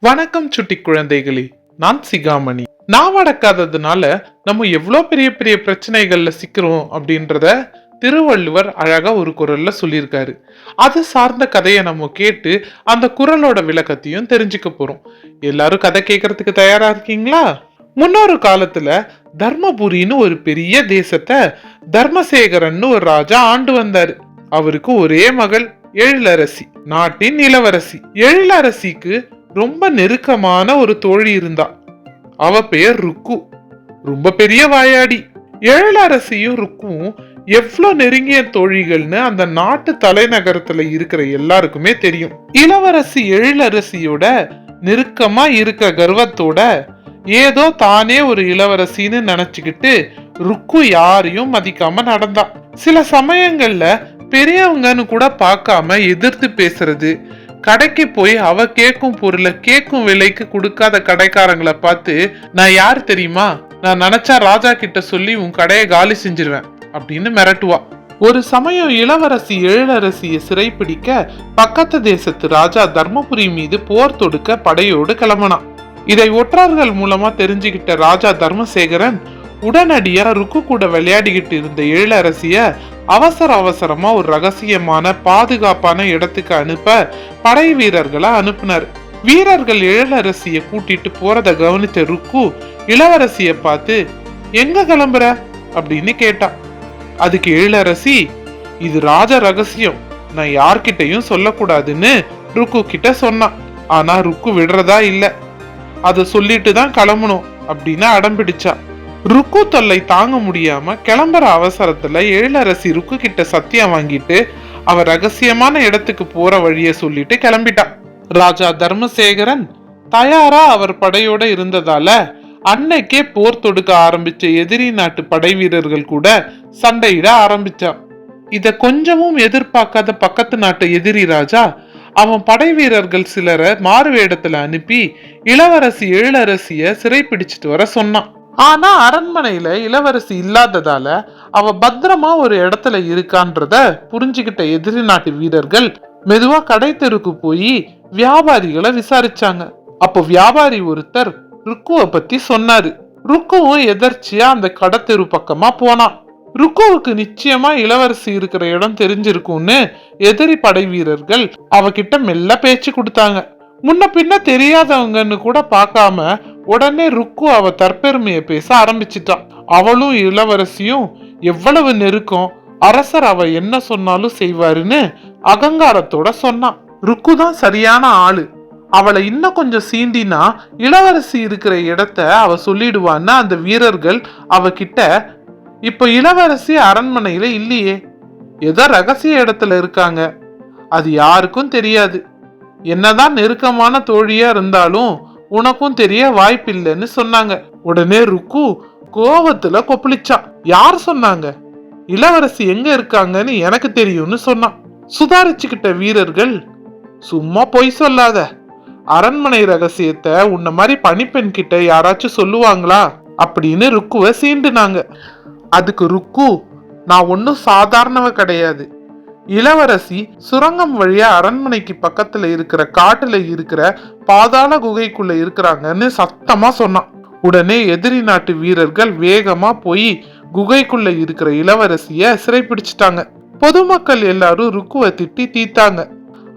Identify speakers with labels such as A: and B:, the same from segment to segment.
A: வணக்கம் சுட்டி குழந்தைகளே, நான் சிகாமணி. நான் அடக்காததுனால நம்ம எவ்வளோ பெரிய பெரிய பிரச்சனைகள்ல சிக்கிறோம் அப்படின்றத திருவள்ளுவர் அழகா ஒரு குரல்ல சொல்லியிருக்காரு. அது சார்ந்த கதையை நம்ம கேட்டு அந்த குரலோட விளக்கத்தையும் தெரிஞ்சுக்க போறோம். எல்லாரும் கதை கேட்கறதுக்கு தயாரா இருக்கீங்களா? முன்னொரு காலத்துல தர்மபுரின்னு ஒரு பெரிய தேசத்தை தர்மசேகரன் ஒரு ராஜா ஆண்டு வந்தாரு. அவருக்கு ஒரே மகள் எழிலரசி, நாட்டின் இளவரசி. எழிலரசிக்கு ரொம்ப நெருக்கமான ஒரு தோழி இருந்தா. அவ பெயர் ருக்கு. ரொம்ப பெரிய வாயாடி. எழிலரசியும் ருக்கும் எவ்வளவு நெருங்கிய தோழிகள்னு அந்த நாட்டு தலைநகரத்துல இருக்கிற எல்லாருக்குமே தெரியும். இளவரசி எழிலரசியோட நெருக்கமா இருக்க கர்வத்தோட ஏதோ தானே ஒரு இளவரசின்னு நினைச்சுக்கிட்டு ருக்கு யாரையும் மதிக்காம நடந்தா. சில சமயங்கள்ல பெரியவங்கன்னு கூட பார்க்காம எதிர்த்து பேசுறது, கடைக்கு போய் அவ கேட்கும் பொருளை கேட்கும் விலைக்கு கொடுக்காத கடைக்காரங்களை பார்த்து, நான் யார் தெரியுமா, நான் நினைச்சா ராஜா கிட்ட சொல்லி உன் கடையை காலி செஞ்சிருவேன் அப்படின்னு மிரட்டுவா. ஒரு சமயம் இளவரசி எழிலரசியை சிறைப்பிடிக்க பக்கத்து தேசத்து ராஜா தர்மபுரி மீது போர் தொடுக்க படையோடு கிளம்பினான். இதை ஒற்றர்கள் மூலமா தெரிஞ்சுக்கிட்ட ராஜா தர்மசேகரன் உடனடியா ருக்கு கூட விளையாடிக்கிட்டு இருந்த எழிலரசிய அவசரமா ஒரு ரகசியமான பாதுகாப்பான இடத்துக்கு அனுப்ப படை வீரர்களை அனுப்புனார். வீரர்கள் எழிலரசிய கூட்டிட்டு போறத கவனித்த ருக்கு இளவரசிய பார்த்து, எங்க கிளம்புற அப்படின்னு கேட்டா. அதுக்கு எழிலரசி, இது ராஜ ரகசியம், நான் யார்கிட்டையும் சொல்லக்கூடாதுன்னு ருக்கு கிட்ட சொன்னான். ஆனா ருக்கு விடுறதா இல்ல, அத சொல்லிட்டு தான் கிளம்பணும் அப்படின்னு அடம்பிடிச்சா. ருக்கு தொல்லை தாங்க முடியாம கிளம்புற அவசரத்துல எழிலரசி ருக்கு கிட்ட சத்தியம் வாங்கிட்டு அவ ரகசியமான இடத்துக்கு போற வழிய சொல்லிட்டு கிளம்பிட்டா. ராஜா தர்மசேகரன் தயாரா அவர் படையோட இருந்ததால அன்னைக்கே போர் தொடுக்க ஆரம்பிச்ச எதிரி நாட்டு படை வீரர்கள் கூட சண்டையிட ஆரம்பிச்சான். இத கொஞ்சமும் எதிர்பார்க்காத பக்கத்து நாட்டு எதிரி ராஜா அவன் படை வீரர்கள் சிலரை மாறு வேடத்துல அனுப்பி இளவரசி எழிலரசிய சிறை பிடிச்சிட்டு வர சொன்னான். ஆனா அரண்மனையில இளவரசி இல்லாததால அவ பத்திரமா ஒரு இடத்துல இருக்கான்றத புரிஞ்சுகிட்ட எதிரி நாட்டு வீரர்கள் மெதுவா கடை தெருக்கு போய் வியாபாரிகளை விசாரிச்சாங்க. அப்போ வியாபாரி ஒருத்தர் ருக்குவ பத்தி சொன்னாரு. ருக்குவும் எதர்ச்சியா அந்த கடத்தெரு பக்கமா போனான். ருக்குவுக்கு நிச்சயமா இளவரசி இருக்கிற இடம் தெரிஞ்சிருக்கும்னு எதிரி படை வீரர்கள் அவகிட்ட மெல்ல பேச்சு கொடுத்தாங்க. முன்ன பின்ன தெரியாதவங்கன்னு கூட பார்க்காம உடனே ருக்கு அவ தற்பெருமையை பேச ஆரம்பிச்சிட்டான். அவளும் இளவரசியும் எவ்வளவு நெருக்கம், அரசர் அவ என்ன சொன்னாலும் செய்வாருன்னு அகங்காரத்தோட சொன்னான். ருக்கு தான் சரியான ஆளு, அவளை இன்னும் கொஞ்சம் சீண்டினா இளவரசி இருக்கிற இடத்த அவ சொல்லிடுவான்னு அந்த வீரர்கள் அவகிட்ட, இப்ப இளவரசி அரண்மனையில இல்லையே, ஏதோ ரகசிய இடத்துல இருக்காங்க, அது யாருக்கும் தெரியாது, என்னதான் நெருக்கமான தோழியா இருந்தாலும் உனக்கும் தெரிய வாய்ப்பில்லைன்னு சொன்னாங்க. உடனே ருக்கு கோவத்துல கொப்பளிச்சான். யார் சொன்னாங்க? இளவரசி எங்க இருக்காங்கன்னு எனக்கு தெரியும்னு சொன்னான். சுதாரிச்சுக்கிட்ட வீரர்கள், சும்மா பொய் சொல்லாத, அரண்மனை ரகசியத்தை உன்ன மாதிரி பணிப்பெண் கிட்ட யாராச்சும் சொல்லுவாங்களா அப்படின்னு ருக்குவ சீண்டுனாங்க. அதுக்கு ருக்கு, நான் ஒன்னும் சாதாரணவ கிடையாது, இளவரசி சுரங்கம் வழியா அரண்மனைக்கு பக்கத்துல இருக்கிற காட்டுல இருக்கிற பாதாள குகைக்குள்ள இருக்கிறாங்கன்னு சத்தமா சொன்னான். உடனே எதிரி நாட்டு வீரர்கள் வேகமா போய் குகைக்குள்ள இருக்கிற இளவரசிய சிறைப்பிடிச்சிட்டாங்க. பொதுமக்கள் எல்லாரும் ருக்குவ திட்டி தீத்தாங்க.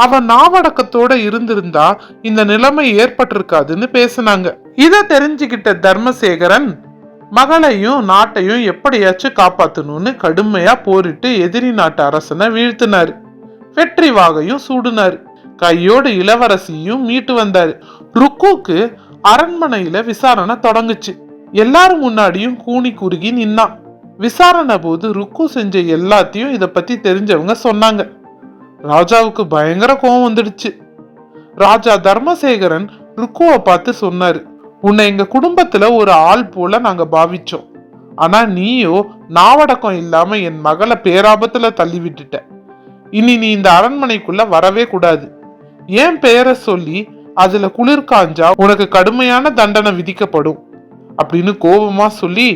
A: அவன் நாவடக்கத்தோட இருந்திருந்தா இந்த நிலைமை ஏற்பட்டிருக்காதுன்னு பேசினாங்க. இத தெரிஞ்சுக்கிட்ட தர்மசேகரன் மகளையும் நாட்டையும் எப்படியாச்சும் காப்பாத்தணும்னு கடுமையா போரிட்டு எதிரி நாட்டு அரசனை வீழ்த்தினாரு. வெற்றி வாகையும் சூடுனாரு. கையோடு இளவரசியும் மீட்டு வந்தாரு. ருக்குக்கு அரண்மனையில விசாரணை தொடங்குச்சு. எல்லாரும் முன்னாடியும் கூனி குறுகி நின்னான். விசாரணை போது ருக்கு செஞ்ச எல்லாத்தையும் இத பத்தி தெரிஞ்சவங்க சொன்னாங்க. ராஜாவுக்கு பயங்கர கோபம் வந்துடுச்சு. ராஜா தர்மசேகரன் ருக்குவை பார்த்து சொன்னாரு, உன்னை எங்க குடும்பத்துல ஒரு ஆள் போல நாங்க பாவிச்சோம், ஆனா நீயோ நாவடக்கம் இல்லாம என் மகளை பேராபத்துல தள்ளி விட்டுட்ட. இனி நீ இந்த அரண்மனைக்குள்ள வரவே கூடாது. ஏன் பெயரை சொல்லி அதுல குளிர் காஞ்சா உனக்கு கடுமையான தண்டனை விதிக்கப்படும் அப்படின்னு கோபமா சொல்லி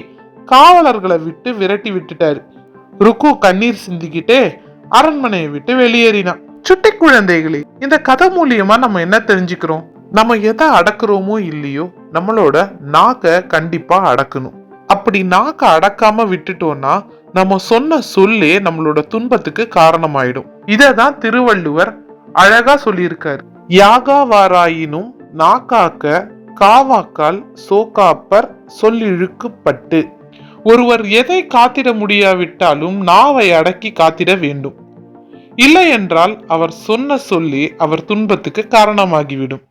A: காவலர்களை விட்டு விரட்டி விட்டுட்டாரு. ருக்கு கண்ணீர் சிந்திக்கிட்டே அரண்மனையை விட்டு வெளியேறினான். சுட்டி குழந்தைகளே, இந்த கதை மூலியமா நம்ம என்ன தெரிஞ்சுக்கிறோம்? நம்ம எதை அடக்குறோமோ இல்லையோ நம்மளோட நாக்கை கண்டிப்பா அடக்கணும். அப்படி நாக்கை அடக்காம விட்டுட்டோம்னா நம்ம சொன்ன சொல்லே நம்மளோட துன்பத்துக்கு காரணமாயிடும். இததான் திருவள்ளுவர் அழகா சொல்லியிருக்காரு. யாகாவாராயினும் நாக்காக்க காவாக்கால் சோகாப்பர் சொல்லிழுக்குப்பட்டு. ஒருவர் எதை காத்திட முடியாவிட்டாலும் நாவை அடக்கி காத்திட வேண்டும். இல்லை என்றால் அவர் சொன்ன சொல்லே அவர் துன்பத்துக்கு காரணமாகிவிடும்.